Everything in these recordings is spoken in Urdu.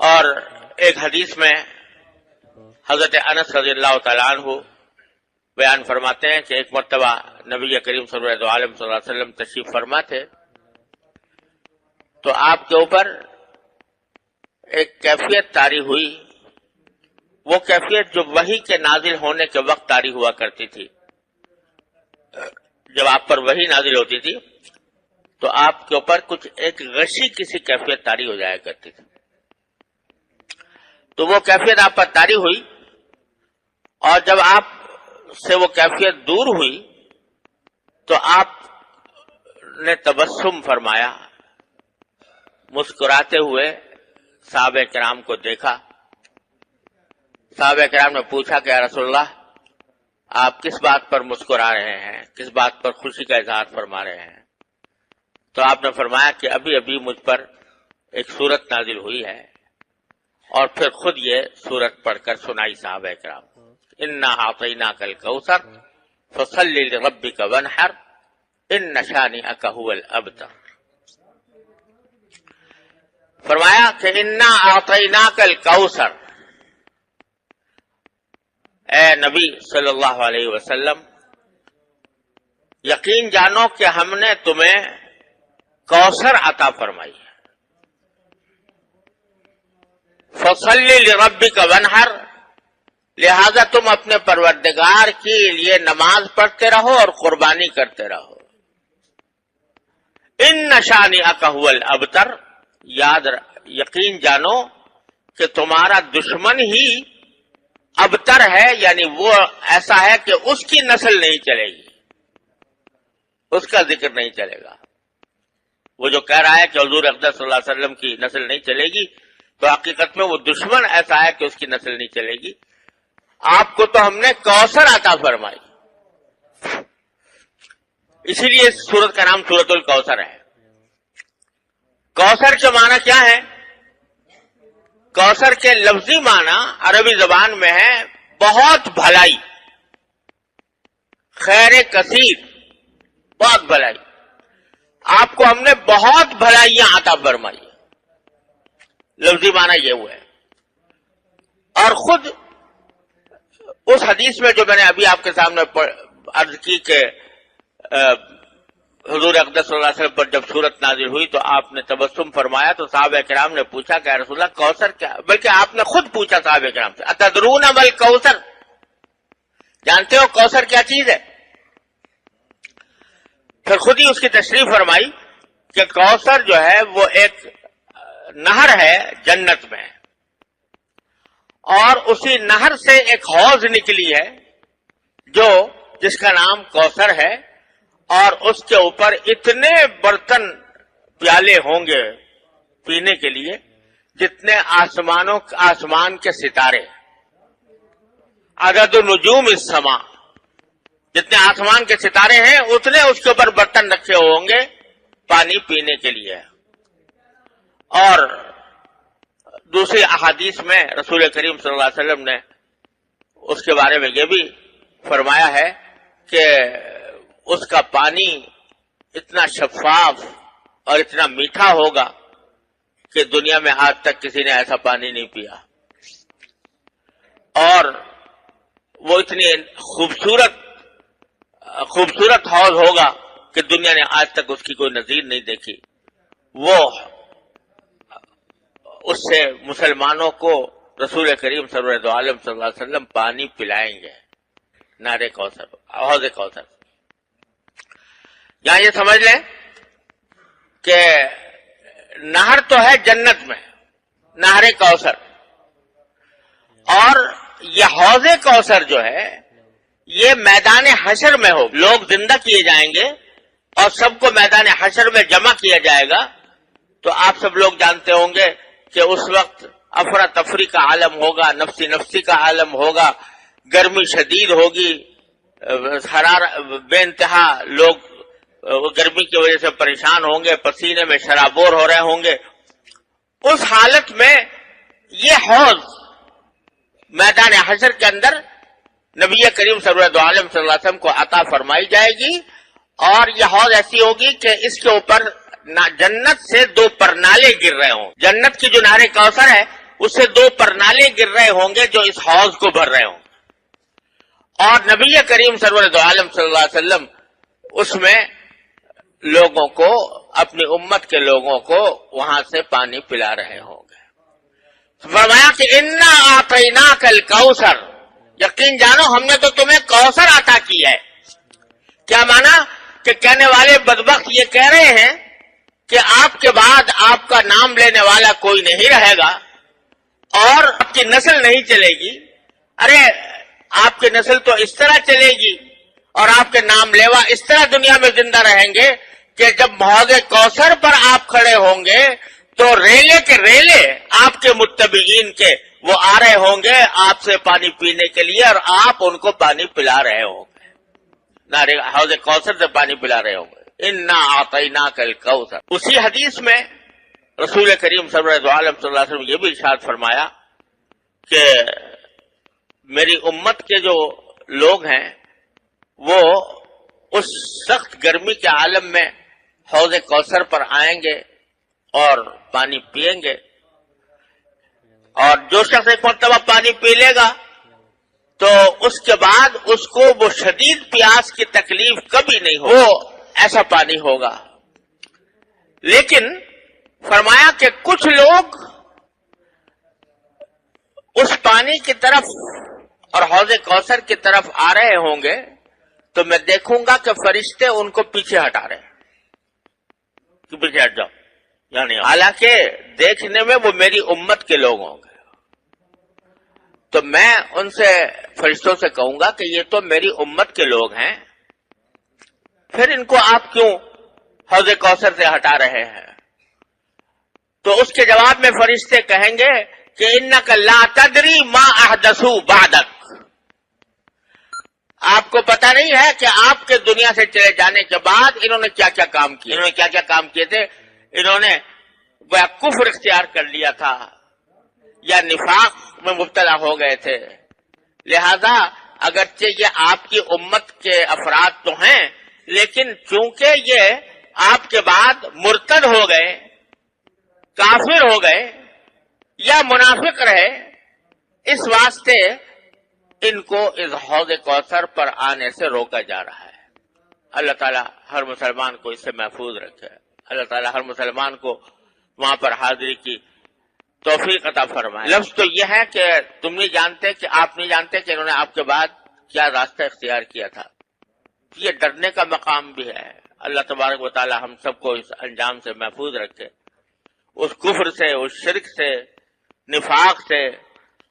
اور ایک حدیث میں حضرت انس رضی اللہ تعالیٰ عنہ بیان فرماتے ہیں کہ ایک مرتبہ نبی کریم صلی اللہ علیہ وسلم تشریف فرما تھے، تو آپ کے اوپر ایک کیفیت طاری ہوئی، وہ کیفیت جو وحی کے نازل ہونے کے وقت طاری ہوا کرتی تھی۔ جب آپ پر وحی نازل ہوتی تھی تو آپ کے اوپر کچھ ایک غشی کسی کیفیت طاری ہو جایا کرتی تھی، تو وہ کیفیت آپ پر طاری ہوئی، اور جب آپ سے وہ کیفیت دور ہوئی تو آپ نے تبسم فرمایا، مسکراتے ہوئے صحابہ کرام کو دیکھا۔ صحابہ کرام نے پوچھا کہ یا رسول اللہ، آپ کس بات پر مسکرا رہے ہیں، کس بات پر خوشی کا اظہار فرما رہے ہیں؟ تو آپ نے فرمایا کہ ابھی ابھی مجھ پر ایک سورت نازل ہوئی ہے، اور پھر خود یہ سورت پڑھ کر سنائی صحابہ کرام، انا اعطیناک الکوثر فصل لربک وانحر ان شانئک هو الابتر۔ فرمایا کہ انا اعطیناک الکوثر، اے نبی صلی اللہ علیہ وسلم یقین جانو کہ ہم نے تمہیں کوثر عطا فرمائی ہے۔ فصل لربک وانحر، لہذا تم اپنے پروردگار کے لیے نماز پڑھتے رہو اور قربانی کرتے رہو۔ ان شانئک هو الابتر، یقین جانو کہ تمہارا دشمن ہی ابتر ہے، یعنی وہ ایسا ہے کہ اس کی نسل نہیں چلے گی، اس کا ذکر نہیں چلے گا۔ وہ جو کہہ رہا ہے کہ حضور اقدس صلی اللہ علیہ وسلم کی نسل نہیں چلے گی، تو حقیقت میں وہ دشمن ایسا ہے کہ اس کی نسل نہیں چلے گی۔ آپ کو تو ہم نے کوثر عطا فرمائی، اسی لیے اس سورت کا نام سورت الکوثر ہے۔ کوثر کے معنی کیا ہے؟ کوثر کے لفظی معنی عربی زبان میں ہے بہت بھلائی، خیر کثیر، بہت بھلائی۔ آپ کو ہم نے بہت بھلائیاں عطا فرمائی، لفظی معنی یہ ہوا ہے۔ اور خود اس حدیث میں جو میں نے ابھی آپ کے سامنے عرض کی کہ حضور اقدس صلی اللہ علیہ وسلم پر جب سورت نازل ہوئی تو آپ نے تبسم فرمایا، تو صحابہ کرام نے پوچھا کہ یا رسول اللہ کوثر کیا، بلکہ آپ نے خود پوچھا صحابہ کرام سے، اتدرون مل کوثر، جانتے ہو کوثر کیا چیز ہے؟ پھر خود ہی اس کی تشریح فرمائی کہ کوثر جو ہے وہ ایک نہر ہے جنت میں، اور اسی نہر سے ایک حوض نکلی ہے جس کا نام کوثر ہے، اور اس کے اوپر اتنے برتن پیالے ہوں گے پینے کے لیے جتنے آسمان کے ستارے، عدد نجوم السماء، جتنے آسمان کے ستارے ہیں اتنے اس کے اوپر برتن رکھے ہوں گے پانی پینے کے لیے۔ اور دوسری احادیث میں رسول کریم صلی اللہ علیہ وسلم نے اس کے بارے میں یہ بھی فرمایا ہے کہ اس کا پانی اتنا شفاف اور اتنا میٹھا ہوگا کہ دنیا میں آج تک کسی نے ایسا پانی نہیں پیا، اور وہ اتنی خوبصورت حوض ہوگا کہ دنیا نے آج تک اس کی کوئی نظیر نہیں دیکھی۔ وہ اس سے مسلمانوں کو رسول کریم صلی اللہ علیہ وسلم پانی پلائیں گے، نہر کوثر، حوض کوثر۔ یہاں یہ سمجھ لیں کہ نہر تو ہے جنت میں، نہر کوثر، اور یہ حوض کوثر جو ہے یہ میدان حشر میں ہو، لوگ زندہ کیے جائیں گے اور سب کو میدان حشر میں جمع کیا جائے گا۔ تو آپ سب لوگ جانتے ہوں گے کہ اس وقت افراتفری کا عالم ہوگا، نفسی نفسی کا عالم ہوگا، گرمی شدید ہوگی، بے انتہا لوگ گرمی کی وجہ سے پریشان ہوں گے، پسینے میں شرابور ہو رہے ہوں گے۔ اس حالت میں یہ حوض میدان حشر کے اندر نبی کریم صلی اللہ علیہ وسلم کو عطا فرمائی جائے گی، اور یہ حوض ایسی ہوگی کہ اس کے اوپر جنت سے 2 پرنالے گر رہے ہوں۔ جنت کی جو نہر کوثر ہے اسے 2 پرنالے گر رہے ہوں گے جو اس حوض کو بھر رہے ہوں گے، اور نبی کریم سرور دو عالم صلی اللہ علیہ وسلم اس میں لوگوں کو، اپنی امت کے لوگوں کو وہاں سے پانی پلا رہے ہوں گے۔ فرمایا کہ انا اعطیناک الکوثر، یقین جانو ہم نے تو تمہیں کوثر عطا کی ہے۔ کیا مانا کہ کہنے والے بدبخت یہ کہہ رہے ہیں کہ آپ کے بعد آپ کا نام لینے والا کوئی نہیں رہے گا اور آپ کی نسل نہیں چلے گی۔ ارے آپ کی نسل تو اس طرح چلے گی اور آپ کے نام لیوا اس طرح دنیا میں زندہ رہیں گے کہ جب حوض کوثر پر آپ کھڑے ہوں گے تو ریلے کے ریلے آپ کے متبعین کے وہ آ رہے ہوں گے آپ سے پانی پینے کے لیے، اور آپ ان کو پانی پلا رہے ہوں گے، حوض کوثر سے پانی پلا رہے ہوں گے۔ انا اعطیناک الکوثر۔ اسی حدیث میں رسول کریم صلی اللہ علیہ وسلم یہ بھی ارشاد فرمایا کہ میری امت کے جو لوگ ہیں وہ اس سخت گرمی کے عالم میں حوض کوثر پر آئیں گے اور پانی پئیں گے، اور جو شخص ایک مرتبہ پانی پی لے گا تو اس کے بعد اس کو وہ شدید پیاس کی تکلیف کبھی نہیں ہو، وہ ایسا پانی ہوگا۔ لیکن فرمایا کہ کچھ لوگ اس پانی کی طرف اور حوض کوثر کی طرف آ رہے ہوں گے تو میں دیکھوں گا کہ فرشتے ان کو پیچھے ہٹا رہے ہیں کہ پیچھے ہٹ جاؤ، یعنی حالانکہ دیکھنے میں وہ میری امت کے لوگ ہوں گے، تو میں ان سے فرشتوں سے کہوں گا کہ یہ تو میری امت کے لوگ ہیں، پھر ان کو آپ کیوں حوض کوثر سے ہٹا رہے ہیں؟ تو اس کے جواب میں فرشتے کہیں گے کہ انک لا تدری ما احدثوا بعدک، آپ کو پتہ نہیں ہے کہ آپ کے دنیا سے چلے جانے کے بعد انہوں نے کیا کیا کام کیے، انہوں نے کیا کیا کام کیے تھے۔ انہوں نے وہ کفر اختیار کر لیا تھا یا نفاق میں مبتلا ہو گئے تھے، لہذا اگرچہ یہ آپ کی امت کے افراد تو ہیں لیکن چونکہ یہ آپ کے بعد مرتد ہو گئے، کافر ہو گئے یا منافق رہے، اس واسطے ان کو اس حوض کوثر پر آنے سے روکا جا رہا ہے۔ اللہ تعالیٰ ہر مسلمان کو اس سے محفوظ رکھے، اللہ تعالیٰ ہر مسلمان کو وہاں پر حاضری کی توفیق عطا فرمائے۔ لفظ تو یہ ہے کہ تم نہیں جانتے، کہ آپ نہیں جانتے کہ انہوں نے آپ کے بعد کیا راستہ اختیار کیا تھا۔ یہ ڈرنے کا مقام بھی ہے۔ اللہ تبارک و تعالیٰ ہم سب کو اس انجام سے محفوظ رکھے، اس کفر سے، اس شرک سے، نفاق سے،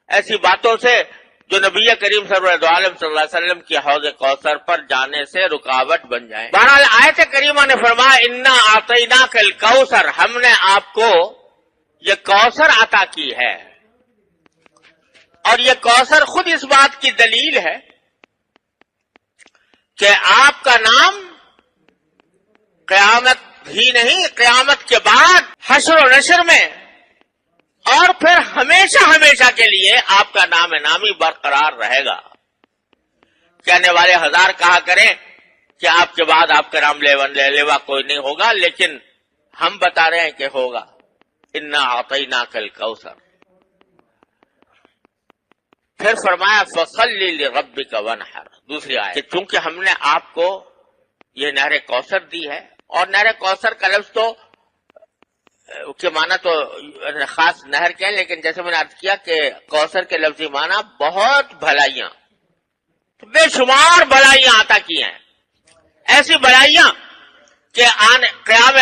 ایسی باتوں سے جو نبی کریم صلی اللہ علیہ وسلم کی حوض کوثر پر جانے سے رکاوٹ بن جائیں۔ بہرحال آیت کریمہ نے فرمایا انا اعطیناک الکوثر، ہم نے آپ کو یہ کوثر عطا کی ہے، اور یہ کوثر خود اس بات کی دلیل ہے کہ آپ کا نام قیامت ہی نہیں، قیامت کے بعد حشر و نشر میں اور پھر ہمیشہ ہمیشہ کے لیے آپ کا نام نامی برقرار رہے گا۔ کہنے والے ہزار کہا کریں کہ آپ کے بعد آپ کا نام لیوا کوئی نہیں ہوگا، لیکن ہم بتا رہے ہیں کہ ہوگا۔ انا اعطیناک الکوثر۔ پھر فرمایا فصلی لربک وانحر، دوسری آیت، کہ چونکہ ہم نے آپ کو یہ نہر کوثر دی ہے، اور نہر کوثر کا لفظ تو کے معنی تو خاص نہر کے ہیں، لیکن جیسے میں نے عرض کیا کہ کوثر کے لفظی معنی بہت بھلائیاں، بے شمار بھلائیاں عطا کی ہیں، ایسی بھلائیاں کہ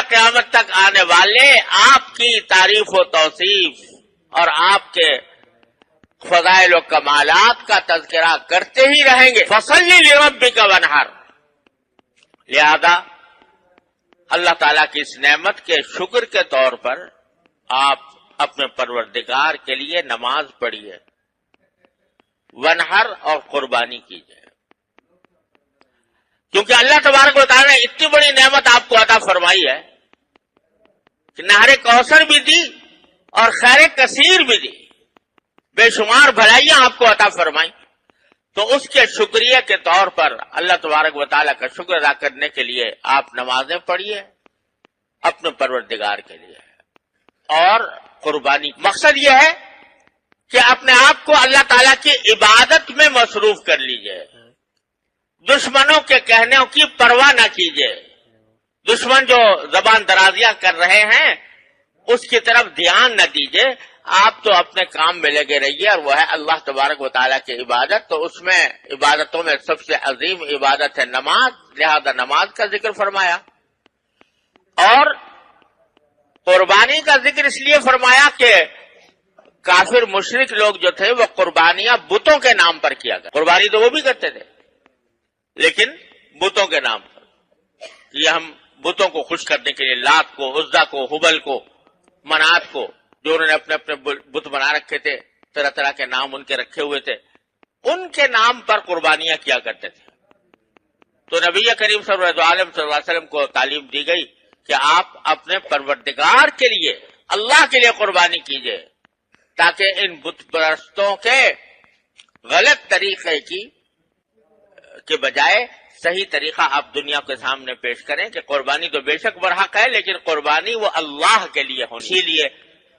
قیامت تک آنے والے آپ کی تعریف و توصیف اور آپ کے فضائل و کمالات کا تذکرہ کرتے ہی رہیں گے۔ فصلی لربک وانحر، لہذا اللہ تعالیٰ کی اس نعمت کے شکر کے طور پر آپ اپنے پروردگار کے لیے نماز پڑھیے، وانحر اور قربانی کیجیے، کیونکہ اللہ تبارک و تعالیٰ نے اتنی بڑی نعمت آپ کو عطا فرمائی ہے کہ نہر کوثر بھی دی اور خیر کثیر بھی دی، بے شمار بھلائیاں آپ کو عطا فرمائی، تو اس کے شکریہ کے طور پر اللہ تبارک و تعالیٰ کا شکر ادا کرنے کے لیے آپ نمازیں پڑھیے اپنے پروردگار کے لیے، اور قربانی۔ مقصد یہ ہے کہ اپنے آپ کو اللہ تعالیٰ کی عبادت میں مصروف کر لیجئے، دشمنوں کے کہنے کی پرواہ نہ کیجئے، دشمن جو زبان درازیاں کر رہے ہیں اس کی طرف دھیان نہ دیجئے، آپ تو اپنے کام میں لگے رہیے، اور وہ ہے اللہ تبارک و تعالیٰ کی عبادت۔ تو اس میں عبادتوں میں سب سے عظیم عبادت ہے نماز، لہذا نماز کا ذکر فرمایا، اور قربانی کا ذکر اس لیے فرمایا کہ کافر مشرک لوگ جو تھے وہ قربانیاں بتوں کے نام پر کیا گیا، قربانی تو وہ بھی کرتے تھے لیکن بتوں کے نام پر، یہ ہم بتوں کو خوش کرنے کے لیے لات کو، عزا کو، حبل کو، منات کو، جو انہوں نے اپنے اپنے بت بنا رکھے تھے، طرح طرح کے نام ان کے رکھے ہوئے تھے، ان کے نام پر قربانیاں کیا کرتے تھے۔ تو نبی کریم صلی اللہ علیہ وسلم کو تعلیم دی گئی کہ آپ اپنے پروردگار کے لیے، اللہ کے لیے قربانی کیجئے، تاکہ ان بت پرستوں کے غلط طریقے کے بجائے صحیح طریقہ آپ دنیا کے سامنے پیش کریں کہ قربانی تو بے شک برحق ہے، لیکن قربانی وہ اللہ کے لیے ہونی۔ اسی لیے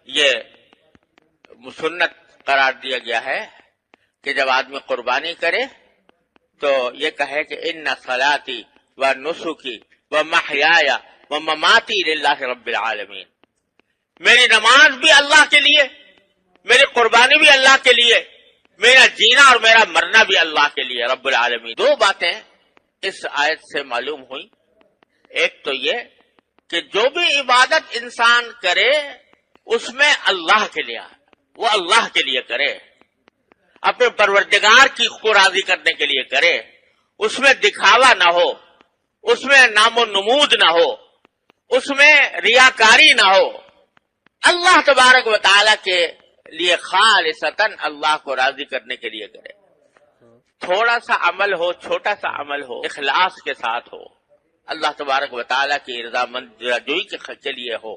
یہ سنت قرار دیا گیا ہے کہ جب آدمی قربانی کرے تو یہ کہے کہ ان صلاتی و نسکی و محیای و مماتی للہ رب العالمین، میری نماز بھی اللہ کے لیے، میری قربانی بھی اللہ کے لیے، میرا جینا اور میرا مرنا بھی اللہ کے لیے رب العالمین۔ دو باتیں اس آیت سے معلوم ہوئی، ایک تو یہ کہ جو بھی عبادت انسان کرے اس میں اللہ کے لیے، وہ اللہ کے لیے کرے، اپنے پروردگار کی کو راضی کرنے کے لیے کرے، اس میں دکھاوا نہ ہو، اس میں نام و نمود نہ ہو، اس میں ریاکاری نہ ہو، اللہ تبارک و تعالیٰ کے لیے خالصتاً اللہ کو راضی کرنے کے لیے کرے۔ تھوڑا سا عمل ہو، چھوٹا سا عمل ہو، اخلاص کے ساتھ ہو، اللہ تبارک و تعالیٰ کی رضامندی کے لیے ہو،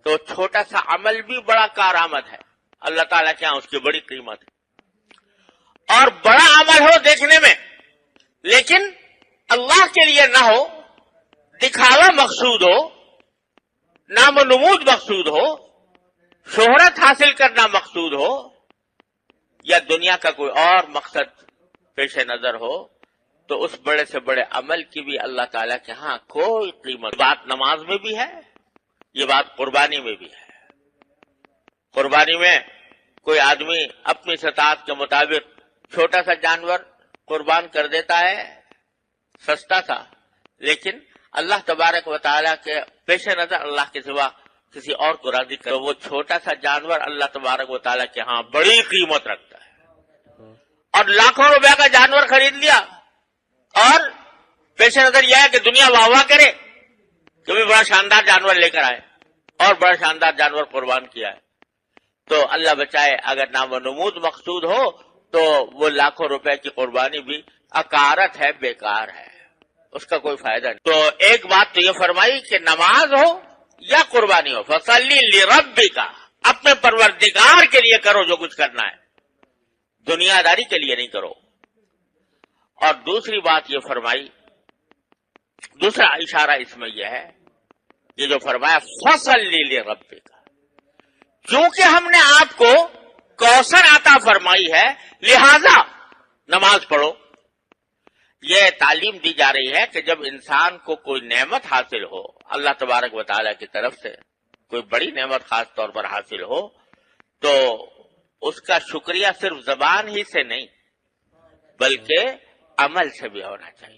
تو چھوٹا سا عمل بھی بڑا کارآمد ہے، اللہ تعالیٰ کے ہاں اس کی بڑی قیمت ہے۔ اور بڑا عمل ہو دیکھنے میں لیکن اللہ کے لیے نہ ہو، دکھاوا مقصود ہو، نام و نمود مقصود ہو، شہرت حاصل کرنا مقصود ہو، یا دنیا کا کوئی اور مقصد پیش نظر ہو، تو اس بڑے سے بڑے عمل کی بھی اللہ تعالیٰ کے ہاں کوئی قیمت۔ بات نماز میں بھی ہے، یہ بات قربانی میں بھی ہے۔ قربانی میں کوئی آدمی اپنی استطاعت کے مطابق چھوٹا سا جانور قربان کر دیتا ہے، سستا سا، لیکن اللہ تبارک و تعالیٰ کے پیش نظر اللہ کے سوا کسی اور کو راضی کرے، وہ چھوٹا سا جانور اللہ تبارک و تعالیٰ کے ہاں بڑی قیمت رکھتا ہے۔ اور لاکھوں روپے کا جانور خرید لیا اور پیش نظر یہ ہے کہ دنیا واہ واہ کرے کہ بھی بڑا شاندار جانور لے کر آئے اور بڑا شاندار جانور قربان کیا ہے، تو اللہ بچائے اگر نام و نمود مقصود ہو تو وہ لاکھوں روپے کی قربانی بھی اکارت ہے، بیکار ہے، اس کا کوئی فائدہ نہیں۔ تو ایک بات تو یہ فرمائی کہ نماز ہو یا قربانی ہو، فصلی لربک، اپنے پروردگار کے لیے کرو جو کچھ کرنا ہے، دنیا داری کے لیے نہیں کرو۔ اور دوسری بات یہ فرمائی، دوسرا اشارہ اس میں یہ ہے، یہ جو فرمایا فصلی لربک، چونکہ ہم نے آپ کو کوثر عطا فرمائی ہے لہذا نماز پڑھو۔ یہ تعلیم دی جا رہی ہے کہ جب انسان کو کوئی نعمت حاصل ہو اللہ تبارک و تعالیٰ کی طرف سے، کوئی بڑی نعمت خاص طور پر حاصل ہو، تو اس کا شکریہ صرف زبان ہی سے نہیں بلکہ عمل سے بھی ہونا چاہیے۔